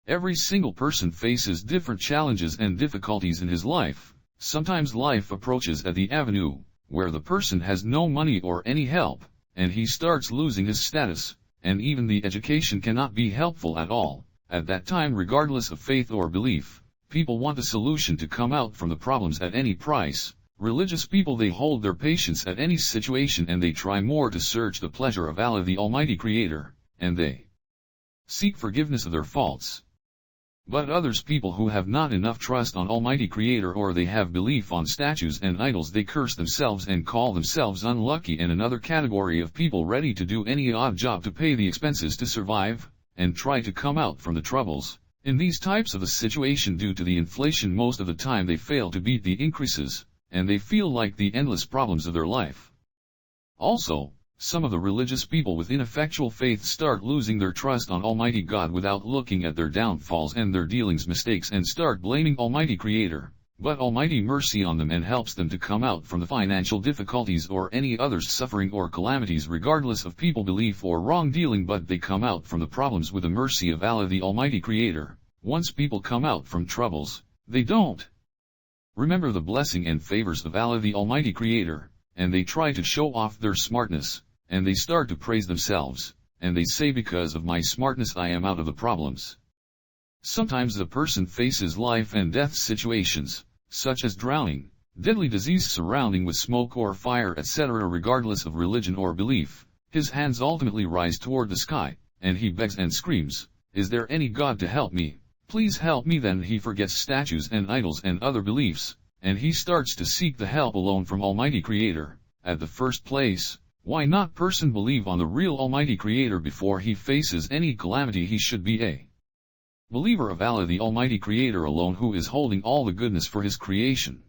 Every single person faces different challenges and difficulties in his life. Sometimes life approaches at the avenue where the person has no money or any help, and he starts losing his status, and even the education cannot be helpful at all. At that time, regardless of faith or belief, people want a solution to come out from the problems at any price. Religious people, they hold their patience at any situation, and they try more to search the pleasure of Allah, the Almighty Creator, and they seek forgiveness of their faults. But others, people who have not enough trust on Almighty Creator, or they have belief on statues and idols, they curse themselves and call themselves unlucky. And another category of people ready to do any odd job to pay the expenses to survive, and try to come out from the troubles. In these types of a situation, due to the inflation, most of the time they fail to beat the increases, and they feel like the endless problems of their life. Also, some of the religious people with ineffectual faith start losing their trust on Almighty God without looking at their downfalls and their dealings mistakes, and start blaming Almighty Creator. But Almighty mercy on them and helps them to come out from the financial difficulties or any other suffering or calamities, regardless of people belief or wrong dealing. But they come out from the problems with the mercy of Allah, the Almighty Creator. Once people come out from troubles, they don't remember the blessing and favors of Allah, the Almighty Creator, and they try to show off their smartness, and they start to praise themselves, and they say, because of my smartness I am out of the problems. Sometimes the person faces life and death situations, such as drowning, deadly disease surrounding with smoke or fire, etc. Regardless of religion or belief, his hands ultimately rise toward the sky, and he begs and screams, "Is there any God to help me? Please help me." Then he forgets statues and idols and other beliefs, and he starts to seek the help alone from Almighty Creator. At the first place, why not person believe on the real Almighty Creator before he faces any calamity? He should be a believer of Allah, the Almighty Creator alone, who is holding all the goodness for His creation.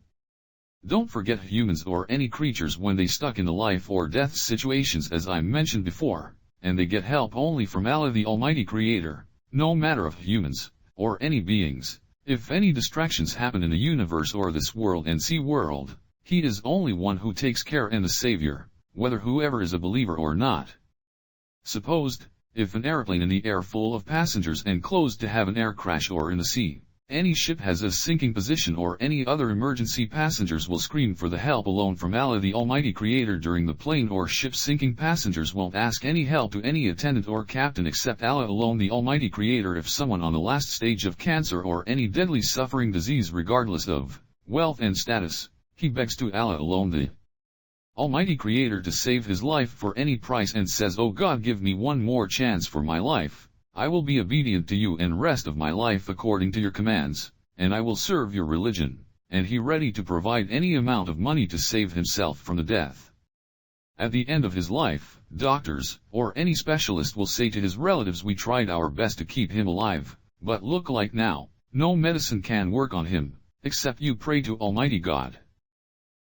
Don't forget humans or any creatures when they stuck in the life or death situations, as I mentioned before, and they get help only from Allah, the Almighty Creator, no matter of humans or any beings. If any distractions happen in the universe or this world and see world, He is only one who takes care and the Savior, whether whoever is a believer or not. Supposed, if an airplane in the air full of passengers and closed to have an air crash, or in the sea, any ship has a sinking position or any other emergency, passengers will scream for the help alone from Allah, the Almighty Creator. During the plane or ship sinking, passengers won't ask any help to any attendant or captain except Allah alone, the Almighty Creator. If someone on the last stage of cancer or any deadly suffering disease, regardless of wealth and status, he begs to Allah alone, the Almighty Creator, to save his life for any price, and says, "Oh God, give me one more chance for my life. I will be obedient to you and rest of my life according to your commands, and I will serve your religion." And he ready to provide any amount of money to save himself from the death. At the end of his life, doctors or any specialist will say to his relatives, "We tried our best to keep him alive, but look like now, no medicine can work on him, except you pray to Almighty God.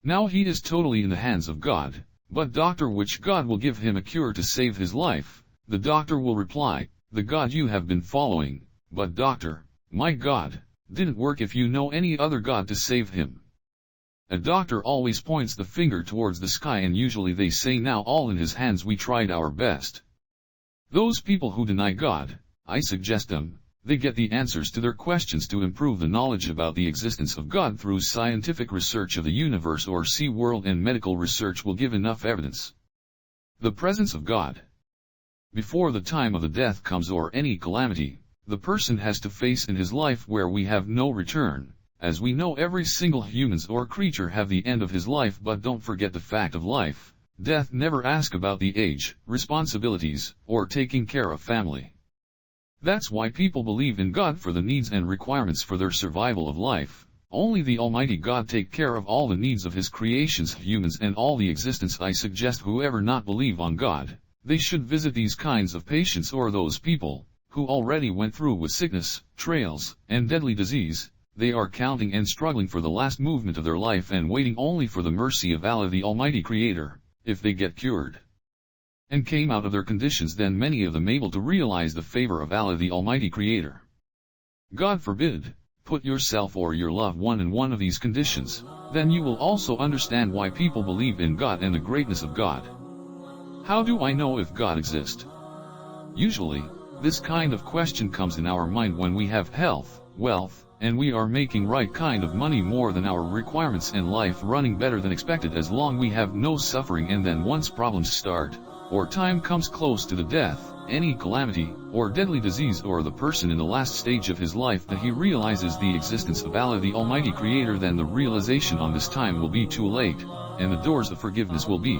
Now he is totally in the hands of God, but doctor, which God will give him a cure to save his life?" The doctor will reply, "The God you have been following." "But doctor, my God didn't work. If you know any other God to save him." A doctor always points the finger towards the sky, and usually they say, "Now all in his hands, we tried our best." Those people who deny God, I suggest them, they get the answers to their questions to improve the knowledge about the existence of God through scientific research of the universe or sea world, and medical research will give enough evidence. The presence of God. Before the time of the death comes or any calamity, the person has to face in his life where we have no return. As we know, every single humans or creature have the end of his life, but don't forget the fact of life. Death never asks about the age, responsibilities, or taking care of family. That's why people believe in God for the needs and requirements for their survival of life. Only the Almighty God take care of all the needs of His creations, humans and all the existence. I suggest whoever not believe on God, they should visit these kinds of patients or those people who already went through with sickness, trials, and deadly disease. They are counting and struggling for the last movement of their life and waiting only for the mercy of Allah, the Almighty Creator. If they get cured and came out of their conditions, then many of them able to realize the favor of Allah, the Almighty Creator. God forbid, put yourself or your loved one in one of these conditions, then you will also understand why people believe in God and the greatness of God. How do I know if God exists? Usually, This kind of question comes in our mind when we have health, wealth, and we are making right kind of money more than our requirements and life running better than expected as long we have no suffering, and then once problems start, or time comes close to the death, any calamity, or deadly disease, or the person in the last stage of his life that he realizes the existence of Allah the Almighty Creator, then the realization on this time will be too late, and the doors of forgiveness will be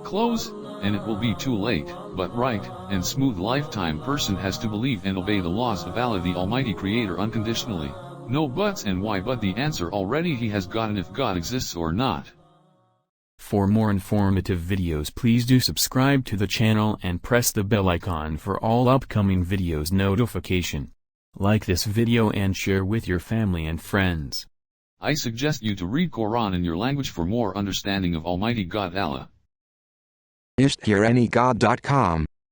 closed, and it will be too late. But right and smooth lifetime person has to believe and obey the laws of Allah the Almighty Creator unconditionally. No buts and why, but the answer already he has gotten if God exists or not. For more informative videos, please do subscribe to the channel and press the bell icon for all upcoming videos notification. Like this video and share with your family and friends. I suggest you to read Quran in your language for more understanding of Almighty God Allah. dr.Zakir.com